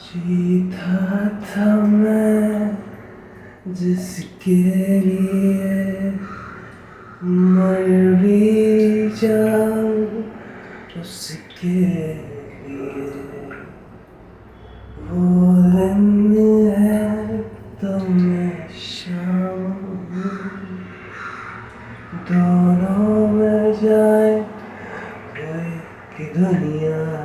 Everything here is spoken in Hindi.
जीता था मैं जिसके लिए मर भी जाऊं उसके लिए। वो दिन है तो मैं शाम हूँ, दोनों में जाए कोई की दुनिया।